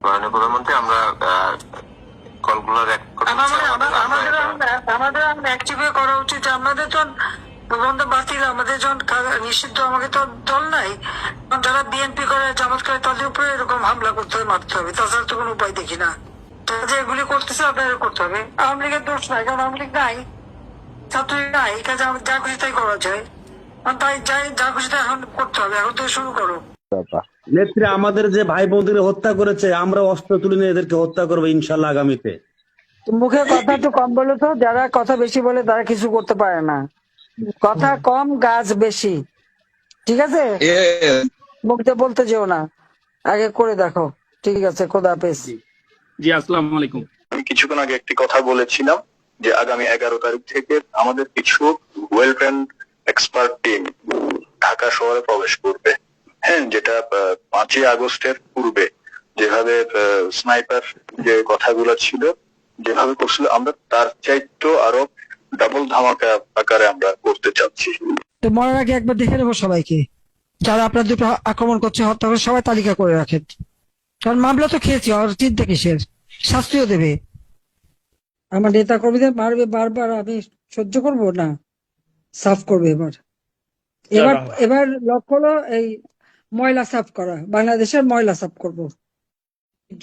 মাননীয় প্রধানমন্ত্রী, আমরা কলগুলো আমাদের অ্যাক্টিভ করা উচিত। আমাদের তো বন্ধ বাতিল, আমাদের যখন নিষিদ্ধ, আমাকে তো দল নাই। যারা বিএনপি করে, জামাত করে, তাদের উপরে এরকম হামলা করতে হবে, মারতে হবে, তাছাড়া তো কোনো উপায় দেখি না। যে এগুলি করতেছে আপনাদের করতে হবে। আওয়ামী লীগের দোষ নাই, কারণ আওয়ামী লীগ নাই, ছাত্রলীগ নাই, এই কাজে যা খুশি তাই করা যায়। তাই যা খুশি তাই এখন করতে হবে, এখন থেকে শুরু করো। নেত্রী, আমাদের যে ভাই বোনদের হত্যা করেছে, আমরা অস্ত্র তুলে নিয়ে এদেরকে হত্যা করবো ইনশাল্লাহ আগামীতে। মুখে কথা একটু কম বলো তো, যারা কথা বেশি বলে তারা কিছু করতে পারে না। কথা কম, গাছ বেশি, ঠিক আছে? মুখে বলতে যেও না, আগে করে দেখো। ঠিক আছে, খোদা হাফেজ। জি, আসসালামু আলাইকুম। আমি কিছুক্ষণ আগে একটি কথা বলেছিলাম যে আগামী 11 তারিখ থেকে আমাদের কিছু well trend expert team Dhaka শহরে প্রবেশ করবে। হ্যাঁ, যেটা 5ই আগস্টের পূর্বে যেভাবে স্নাইপার যে কথাগুলো ছিল, যেভাবে করছিল, আমরা তার চাইতেও আরো ডাবল ধামাকা আকারে আমরা করতে চাচ্ছি। তো মরার আগে একবার দেখে নেবো সবাইকে, যারা আপনাদের উপর আক্রমণ করছে, হত্যা করে, সবাই তালিকা করে রাখেন। কারণ মামলা তো খেয়েছি, আর চিন্তা কিসের, শাস্তিও দেবে। আমার নেতা কর্মীদের মারবে বারবার, আমি সহ্য করব না, সাফ করবে এবার। এবার এবার লক্ষ্য হলো এই ময়লা সাফ করা, বাংলাদেশের ময়লা সাফ করব।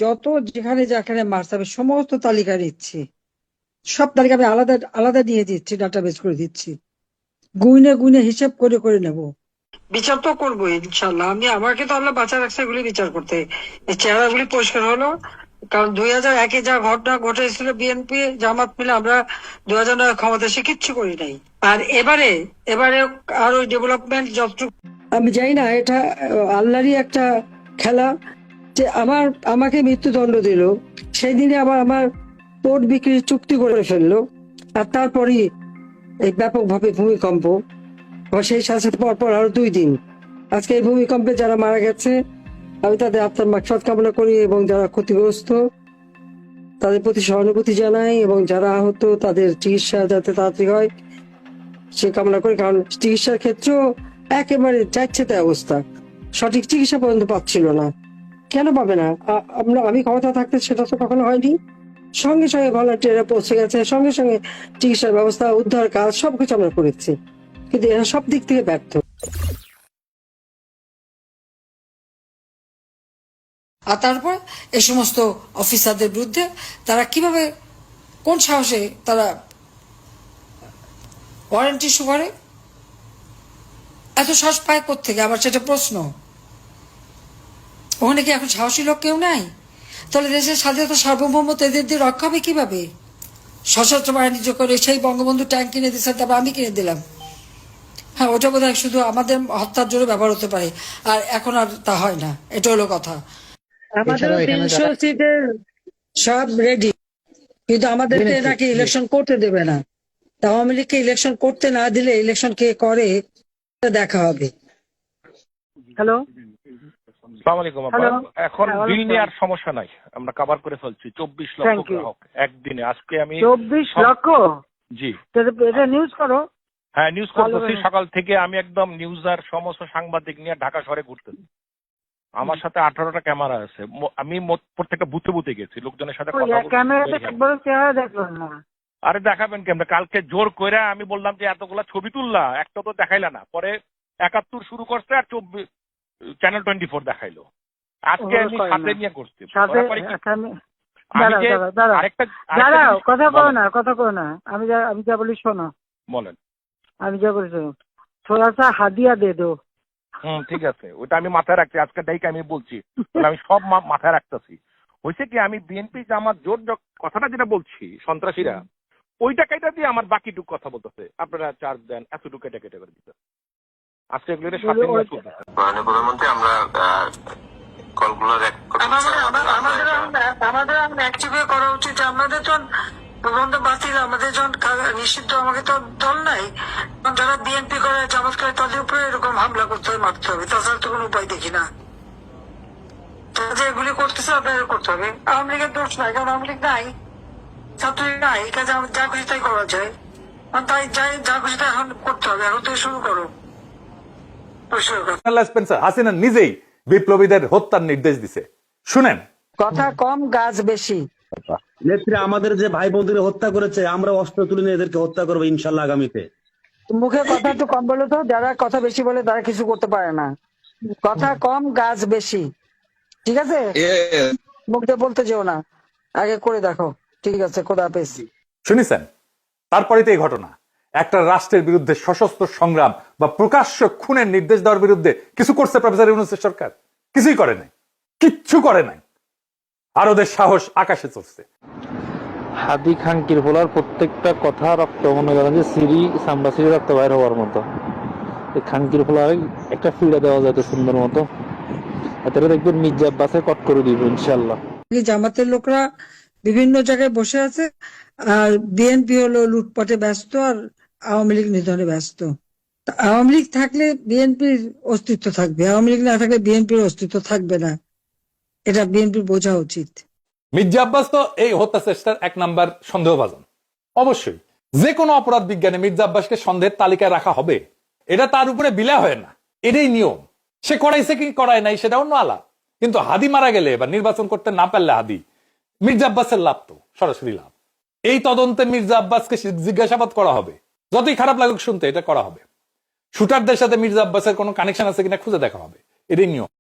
যত যেখানে যেখানে মার যাবে সমস্ত তালিকা নিচ্ছি, সব তালিকা আমি আলাদা আলাদা দিয়ে দিচ্ছি, ডাটাবেস করে দিচ্ছি, গুইনে গুইনে হিসেব করে করে নেব। বিচার তো করবো ইনশাল্লাহ। আমাকে তো আল্লাহ বাঁচা রাখছে এগুলি বিচার করতে। এই চেহারাগুলি পরিষ্কার হলো, কারণ 2001-এ যা ঘটনা ঘটেছিল, বিএনপি জামাত মিলে আমরা 2009 ক্ষমতা এসে কিচ্ছু করি নাই। আর এবারে আরো ডেভেলপমেন্ট যতটুকু, আমি জানি না, এটা আল্লাহরই একটা খেলা যে আমাকে মৃত্যুদণ্ড দিল, সেই দিনে আবার আমার পোর্ট বিক্রির চুক্তি করে ফেললো, আর তারপরই এই ব্যাপকভাবে ভূমিকম্প, সেই সাথে পরপর আরো 2 দিন। আজকে এই ভূমিকম্পে যারা মারা গেছে, আমি তাদের আত্মার মাগফিরাত কামনা করি, এবং যারা ক্ষতিগ্রস্ত তাদের প্রতি সহানুভূতি জানাই, এবং যারা আহত তাদের চিকিৎসা যাতে তাড়াতাড়ি হয় সে কামনা করি। কারণ চিকিৎসার ক্ষেত্রেও একেবারে যাচ্ছে তাই অবস্থা, সঠিক চিকিৎসা পর্যন্ত পাচ্ছিল না। কেন পাবে না? আমি ক্ষমতা থাকতে সেটা তো কখনো হয়নি। সঙ্গে সঙ্গে ভলান্টিয়াররা পৌঁছে গেছে, সঙ্গে সঙ্গে চিকিৎসার ব্যবস্থা, উদ্ধার কাজ সবকিছু আমরা করেছি, কিন্তু এরা সব দিক থেকে ব্যর্থ। আর তারপর এই সমস্ত অফিসারদের বিরুদ্ধে তারা কিভাবে, কোন সাহসে তারা ওয়ারেন্ট ইস্যু করে? এত সাহস পায় কোত্থেকে? আবার সেটা প্রশ্ন। ওখানে কি এখন সাহসী লোক কেউ নাই? তাহলে দেশের স্বাধীনতা সার্বভৌমত্ব এদের দিয়ে রক্ষা হবে কিভাবে? সশস্ত্র বাহিনী করে সেই বঙ্গবন্ধু ট্যাঙ্ক কিনে দিচ্ছে, তারপর আমি কিনে দিলাম। হ্যাঁ, ওটা বোধ হয় শুধু আমাদের হত্যার জন্য ব্যবহার হতে পারে, আর এখন আর তা হয় না। এটা হলো কথা। আমাদের 300 সিটের সব রেডি, কিন্তু আমাদেরকে নাকি ইলেকশন করতে দেবে না। আওয়ামী লীগকে ইলেকশন করতে না দিলে ইলেকশন কে করে দেখা হবে। হ্যালো, আসসালামু আলাইকুম আপা। এখন বিল নেওয়ার সমস্যা নাই, আমরা কভার করে ফেলছি। 24 লক্ষ গ্রাহক একদিনে। আজকে আমি 24 লক্ষ। জি, এটা নিউজ করো। হ্যাঁ, নিউজ করতেছি। সকাল থেকে আমি একদম নিউজ আর সমস্ত সাংবাদিক নিয়ে ঢাকা শহরে ঘুরতেছি। আমার সাথে 18টা ক্যামেরা আছে। আমি প্রত্যেকটা বুথে বুথে গেছি, লোকজনের সাথে কথা বলছি। আরে দেখাবেন কেমন? কালকে জোর করে আমি বললাম যে এতগুলা ছবি তুললা, একটা তো দেখাইলা না। পরে 71 শুরু করছে, আর 24 চ্যানেল 24 দেখাইলো। আজকে আমি সাথে নিয়ে করছি। কথা বলো না, আমি যা বলি শোনো। বলেন। আমি যা বলি শোনো, থোড়া সা হাদিয়া দে দো। ঠিক আছে, ওটা আমি মাথায় রাখছি। আজকে ডাইকে আমি বলছি, আমি সব মাথায় রাখতেছি। হয়েছে কি, আমি বিএনপি জামাত জোট কথাটা যেটা বলছি, সন্ত্রাসীরা ওইটা কেটে দিয়ে আমার বাকিটুক কথা বলতেছে, আপনারা চার্জ দেন, এতটুকু কেটে কেটে করে দিতে। আজকে এগুলোর সাথে নিয়ে চলতেছে। মাননীয় প্রধানমন্ত্রী, আমরা কলগুলো আমাদের অ্যাক্টিভ করা উচিত। আমাদের তো বন্ধ বাতিল, আমাদের যখন নিষিদ্ধ, আমাকে তো দল নাই। যারা বিএনপি করে, জামাত করে, তাদের উপরে এরকম হামলা করতে হবে, মারতে হবে, তাছাড়া তো কোনো উপায় দেখি না। যে এগুলি করতেছে আপনাদের করতে হবে। আওয়ামী লীগের দোষ নাই, কারণ আওয়ামী লীগ নাই, ছাত্রলীগ নাই, এই কাজে যা খুশি তাই করা যায়। তাই যা খুশি তাই এখন করতে হবে, এখন থেকে শুরু করো। স্পেন্সার হাসিনা নিজেই বিপ্লবীদের হত্যার নির্দেশ দিছে। শুনেন, কথা কম গাছ বেশি। নেত্রী, আমাদের যে ভাই বোনদের হত্যা করেছে আমরা অস্ত্র তুলে নিয়ে এদেরকে হত্যা করবো ইনশাল্লাহ আগামীতে। মুখে কথা একটু কম বলো তো, যারা কথা বেশি বলে তারা কিছু করতে পারে না। কথা কম গাছ বেশি, ঠিক আছে? মুখ দিয়ে বলতে যেও না, আগে করে দেখো। ঠিক আছে, খোদা হাফেজ। শুনেছেন? তারপরে তো এই ঘটনা, একটা রাষ্ট্রের বিরুদ্ধে সশস্ত্র সংগ্রাম বা প্রকাশ্য খুনের নির্দেশ দেওয়ার বিরুদ্ধে কিছু করছে প্রফেসর ইউনূসের সরকার? কিছুই করে নাই, কিচ্ছু করে নাই। আর ওদের সাহস আকাশে চলছে। হাদি খাঙ্কির ফোলার প্রত্যেকটা কথা রক্ত, মনে করেন যে সিঁড়ি সামরা সিঁড়ি রক্ত বাইর হওয়ার মতো। এই খাঙ্কির ফোলার একটা ফিরে দেওয়া যায় সুন্দর মতো, এতে দেখবেন মির্জা আব্বাসে কট করে দিব ইনশাল্লাহ। জামাতের লোকরা বিভিন্ন জায়গায় বসে আছে, আর বিএনপি হলো লুটপাটে ব্যস্ত, আর আওয়ামী লীগ নিধনে ব্যস্ত। তা আওয়ামী লীগ থাকলে বিএনপির অস্তিত্ব থাকবে, আওয়ামী লীগ না থাকলে বিএনপির অস্তিত্ব থাকবে না। এটা বিএনপির বোঝা উচিত। মির্জা আব্বাস তো এই হত্যা চেষ্টার 1 নাম্বার সন্দেহভাজন। অবশ্যই যে কোনো অপরাধ বিজ্ঞানে মির্জা আব্বাসকে সন্দেহের তালিকায় রাখা হবে, এটা তার উপরে বিলা হয় না, এটাই নিয়ম। সে করাইছে কি করায় নাই সেটা অন্য আলাপ, কিন্তু হাদি মারা গেলে বা নির্বাচন করতে না পারলে হাদি, মির্জা আব্বাসের লাভ তো সরাসরি লাভ। এই তদন্তে মির্জা আব্বাসকে জিজ্ঞাসাবাদ করা হবে, যতই খারাপ লাগুক শুনতে, এটা করা হবে। শুটারদের সাথে মির্জা আব্বাসের কোনো কানেকশন আছে কিনা খুঁজে দেখা হবে, এটাই নিয়ম।